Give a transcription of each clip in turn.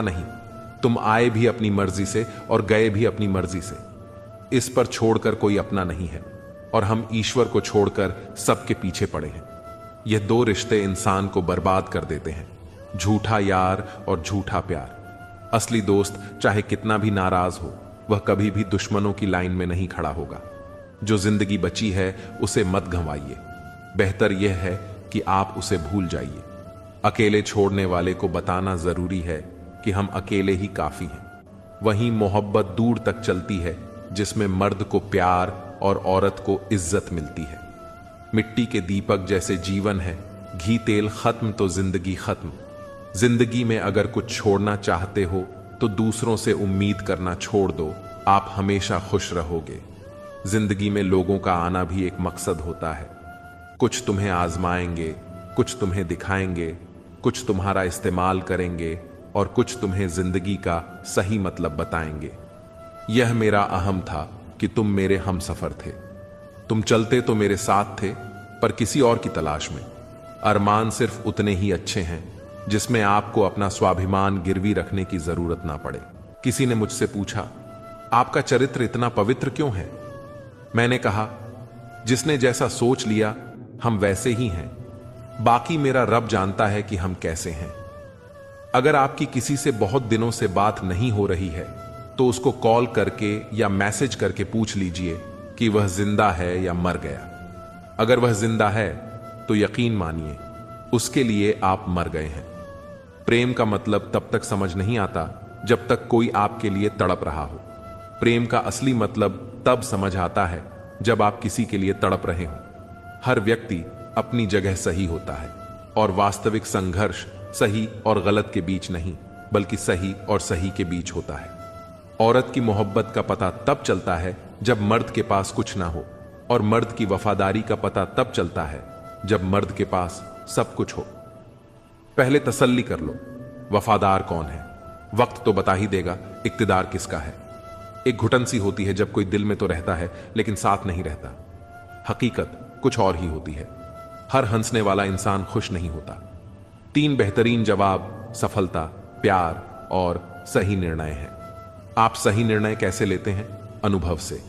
नहीं, तुम आए भी अपनी मर्जी से और गए भी अपनी मर्जी से। इस पर छोड़कर कोई अपना नहीं है और हम ईश्वर को छोड़कर सबके पीछे पड़े हैं। यह दो रिश्ते इंसान को बर्बाद कर देते हैं, झूठा यार और झूठा प्यार। असली दोस्त चाहे कितना भी नाराज हो, वह कभी भी दुश्मनों की लाइन में नहीं खड़ा होगा। जो जिंदगी बची है उसे मत गंवाइए, बेहतर यह है कि आप उसे भूल जाइए। अकेले छोड़ने वाले को बताना जरूरी है कि हम अकेले ही काफी हैं। वहीं मोहब्बत दूर तक चलती है जिसमें मर्द को प्यार और औरत को इज्जत मिलती है। मिट्टी के दीपक जैसे जीवन है, घी तेल खत्म तो जिंदगी खत्म। जिंदगी में अगर कुछ छोड़ना चाहते हो तो दूसरों से उम्मीद करना छोड़ दो, आप हमेशा खुश रहोगे। जिंदगी में लोगों का आना भी एक मकसद होता है। कुछ तुम्हें आजमाएंगे, कुछ तुम्हें दिखाएंगे, कुछ तुम्हारा इस्तेमाल करेंगे और कुछ तुम्हें जिंदगी का सही मतलब बताएंगे। यह मेरा अहम था कि तुम मेरे हमसफर थे। तुम चलते तो मेरे साथ थे, पर किसी और की तलाश में। अरमान सिर्फ उतने ही अच्छे हैं जिसमें आपको अपना स्वाभिमान गिरवी रखने की जरूरत ना पड़े। किसी ने मुझसे पूछा, आपका चरित्र इतना पवित्र क्यों है? मैंने कहा, जिसने जैसा सोच लिया हम वैसे ही हैं, बाकी मेरा रब जानता है कि हम कैसे हैं। अगर आपकी किसी से बहुत दिनों से बात नहीं हो रही है तो उसको कॉल करके या मैसेज करके पूछ लीजिए कि वह जिंदा है या मर गया। अगर वह जिंदा है तो यकीन मानिए उसके लिए आप मर गए हैं। प्रेम का मतलब तब तक समझ नहीं आता जब तक कोई आपके लिए तड़प रहा हो। प्रेम का असली मतलब तब समझ आता है जब आप किसी के लिए तड़प रहे हो। हर व्यक्ति अपनी जगह सही होता है और वास्तविक संघर्ष सही और गलत के बीच नहीं, बल्कि सही और सही के बीच होता है। औरत की मोहब्बत का पता तब चलता है जब मर्द के पास कुछ ना हो, और मर्द की वफादारी का पता तब चलता है जब मर्द के पास सब कुछ हो। पहले तसल्ली कर लो, वफादार कौन है? वक्त तो बता ही देगा इक्तिदार किसका है। एक घुटन सी होती है जब कोई दिल में तो रहता है लेकिन साथ नहीं रहता। हकीकत कुछ और ही होती है। हर हंसने वाला इंसान खुश नहीं होता। 3 बेहतरीन जवाब सफलता, प्यार और सही निर्णय है। आप सही निर्णय कैसे लेते हैं? अनुभव से।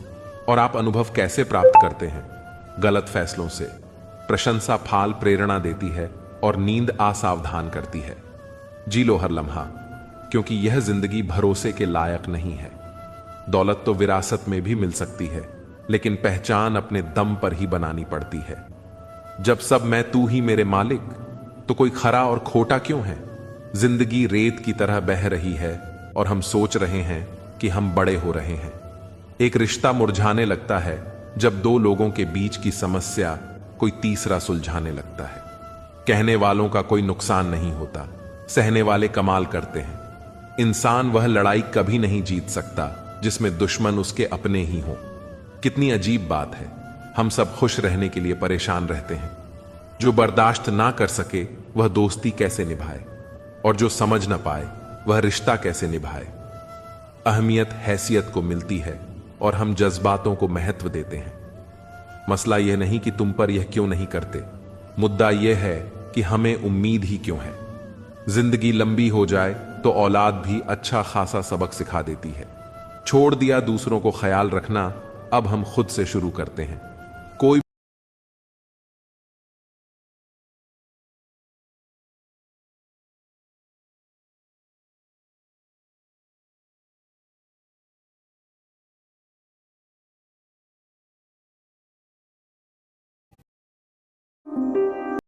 और आप अनुभव कैसे प्राप्त करते हैं? गलत फैसलों से। प्रशंसा फाल प्रेरणा देती है और नींद असावधान करती है। जी लो हर लम्हा, क्योंकि यह जिंदगी भरोसे के लायक नहीं है। दौलत तो विरासत में भी मिल सकती है, लेकिन पहचान अपने दम पर ही बनानी पड़ती है। जब सब मैं तू ही मेरे मालिक, तो कोई खरा और खोटा क्यों है? जिंदगी रेत की तरह बह रही है और हम सोच रहे हैं कि हम बड़े हो रहे हैं। एक रिश्ता मुरझाने लगता है जब 2 लोगों के बीच की समस्या कोई तीसरा सुलझाने लगता है। कहने वालों का कोई नुकसान नहीं होता, सहने वाले कमाल करते हैं। इंसान वह लड़ाई कभी नहीं जीत सकता जिसमें दुश्मन उसके अपने ही हों। कितनी अजीब बात है, हम सब खुश रहने के लिए परेशान रहते हैं। जो बर्दाश्त ना कर सके वह दोस्ती कैसे निभाए, और जो समझ ना पाए वह रिश्ता कैसे निभाए। अहमियत हैसियत को मिलती है और हम जज्बातों को महत्व देते हैं। मसला यह नहीं कि तुम पर यह क्यों नहीं करते, मुद्दा यह है कि हमें उम्मीद ही क्यों है। जिंदगी लंबी हो जाए तो औलाद भी अच्छा खासा सबक सिखा देती है। छोड़ दिया दूसरों को ख्याल रखना, अब हम खुद से शुरू करते हैं।